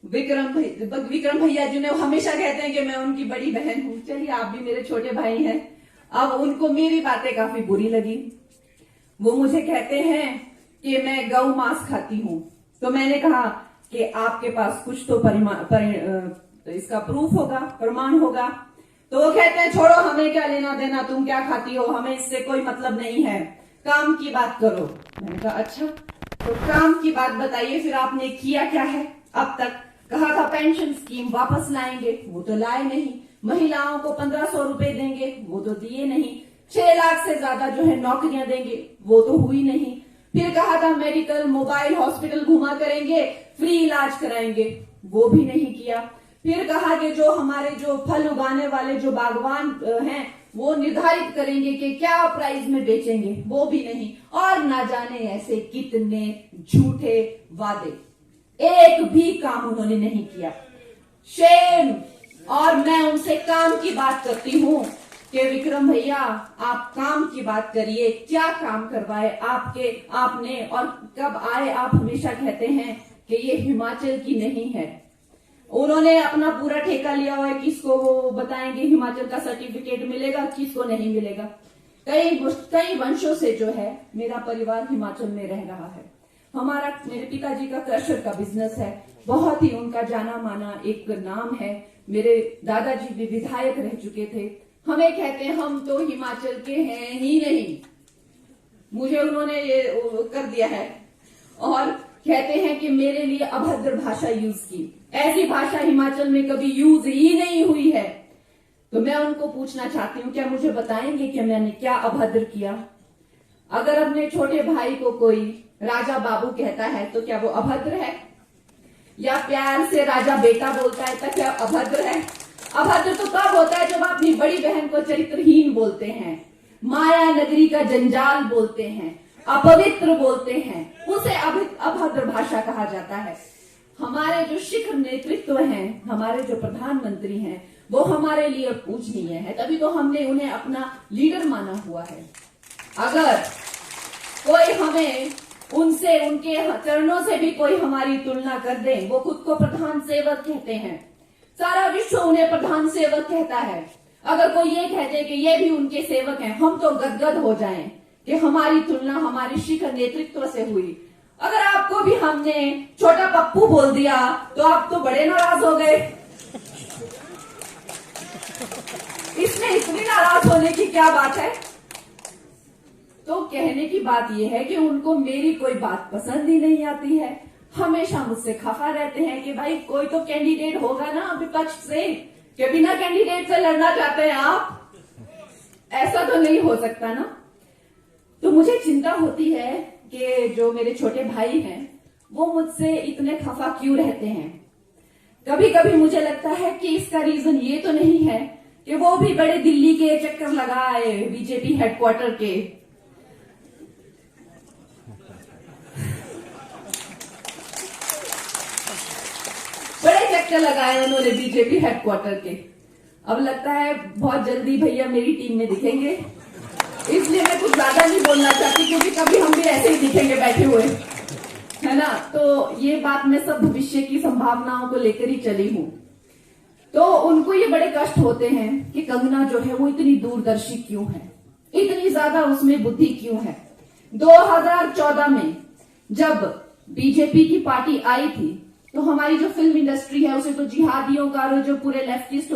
विक्रम भैया जिन्हें हमेशा कहते हैं कि मैं उनकी बड़ी बहन हूँ, चलिए आप भी मेरे छोटे भाई हैं। अब उनको मेरी बातें काफी बुरी लगी। वो मुझे कहते हैं कि मैं गौ मांस खाती हूँ। तो मैंने कहा कि आपके पास कुछ तो इसका प्रूफ होगा, प्रमाण होगा। तो वो कहते हैं छोड़ो, हमें क्या लेना देना, तुम क्या खाती हो, हमें इससे कोई मतलब नहीं है, काम की बात करो। मैंने कहा अच्छा, तो काम की बात बताइए, फिर आपने किया क्या है अब तक? कहा था पेंशन स्कीम वापस लाएंगे, वो तो लाए नहीं। महिलाओं को 1500 रुपए देंगे, वो तो दिए नहीं। 6 लाख से ज्यादा जो है नौकरियां देंगे, वो तो हुई नहीं। फिर कहा था मेडिकल, मोबाइल, हॉस्पिटल घुमा करेंगे, फ्री इलाज कराएंगे, वो भी नहीं किया। फिर कहा कि जो हमारे जो फल उगाने वाले जो बागवान हैं, वो निर्धारित करेंगे कि क्या प्राइस में बेचेंगे, वो भी नहीं। और ना जाने ऐसे कितने झूठे वादे, एक भी काम उन्होंने नहीं किया। शेम। और मैं उनसे काम की बात करती हूँ कि विक्रम भैया आप काम की बात करिए, क्या काम करवाए आपने और कब आए? आप हमेशा कहते हैं कि ये हिमाचल की नहीं है। उन्होंने अपना पूरा ठेका लिया हुआ है, किसको वो बताएंगे हिमाचल का सर्टिफिकेट मिलेगा, किसको नहीं मिलेगा। कई वंशों से जो है मेरा परिवार हिमाचल में रह रहा है। मेरे पिताजी का क्रशर का बिजनेस है, बहुत ही उनका जाना माना एक नाम है। मेरे दादाजी भी विधायक रह चुके थे। हमें कहते हैं हम तो हिमाचल के हैं ही नहीं, मुझे उन्होंने ये कर दिया है। और कहते हैं कि मेरे लिए अभद्र भाषा यूज की, ऐसी भाषा हिमाचल में कभी यूज ही नहीं हुई है। तो मैं उनको पूछना चाहती हूँ, क्या मुझे बताएंगे कि मैंने क्या अभद्र किया? अगर अपने छोटे भाई को कोई राजा बाबू कहता है तो क्या वो अभद्र है? या प्यार से राजा बेटा बोलता है तो क्या अभद्र है? अभद्र तो तब होता है जब आप अपनी बड़ी बहन को चरित्रहीन बोलते हैं, माया नगरी का जंजाल बोलते हैं, अपवित्र बोलते हैं, उसे अभद्र भाषा कहा जाता है। हमारे जो शिखर नेतृत्व हैं, हमारे जो प्रधानमंत्री हैं, वो हमारे लिए पूजनीय है, तभी तो हमने उन्हें अपना लीडर माना हुआ है। अगर कोई हमें उनसे, उनके चरणों से भी कोई हमारी तुलना कर दे, वो खुद को प्रधान सेवक कहते हैं, सारा विश्व उन्हें प्रधान सेवक कहता है। अगर कोई ये कहते कि ये भी उनके सेवक हैं, हम तो गदगद हो जाएं कि हमारी तुलना हमारी शिखर नेतृत्व से हुई। अगर आपको भी हमने छोटा पप्पू बोल दिया तो आप तो बड़े नाराज हो गए। इसमें इतनी नाराज होने की क्या बात है? तो कहने की बात यह है कि उनको मेरी कोई बात पसंद ही नहीं आती है। हमेशा मुझसे खफा रहते हैं कि भाई कोई तो कैंडिडेट होगा ना विपक्ष से, कि बिना कैंडिडेट से लड़ना चाहते हैं आप? ऐसा तो नहीं हो सकता ना। तो मुझे चिंता होती है कि जो मेरे छोटे भाई हैं वो मुझसे इतने खफा क्यों रहते हैं। कभी कभी मुझे लगता है कि इसका रीजन ये तो नहीं है कि वो भी बड़े दिल्ली के चक्कर लगाए, बीजेपी हेडक्वार्टर के। बड़े चक्कर लगाए उन्होंने बीजेपी हेडक्वार्टर के। अब लगता है बहुत जल्दी भैया मेरी टीम में दिखेंगे, इसलिए मैं कुछ ज्यादा नहीं बोलना चाहती, क्योंकि कभी हम भी ऐसे ही दिखेंगे बैठे हुए, है ना। तो ये बात मैं सब भविष्य की संभावनाओं को लेकर ही चली हूँ। तो उनको ये बड़े कष्ट होते हैं कि कंगना जो है वो इतनी दूरदर्शी क्यों है, इतनी ज्यादा उसमें बुद्धि क्यों है। 2014 में जब बीजेपी की पार्टी आई थी तो हमारी जो फिल्म इंडस्ट्री है उसे तो जिहादियों का और जो पूरे लेफ्टिस्ट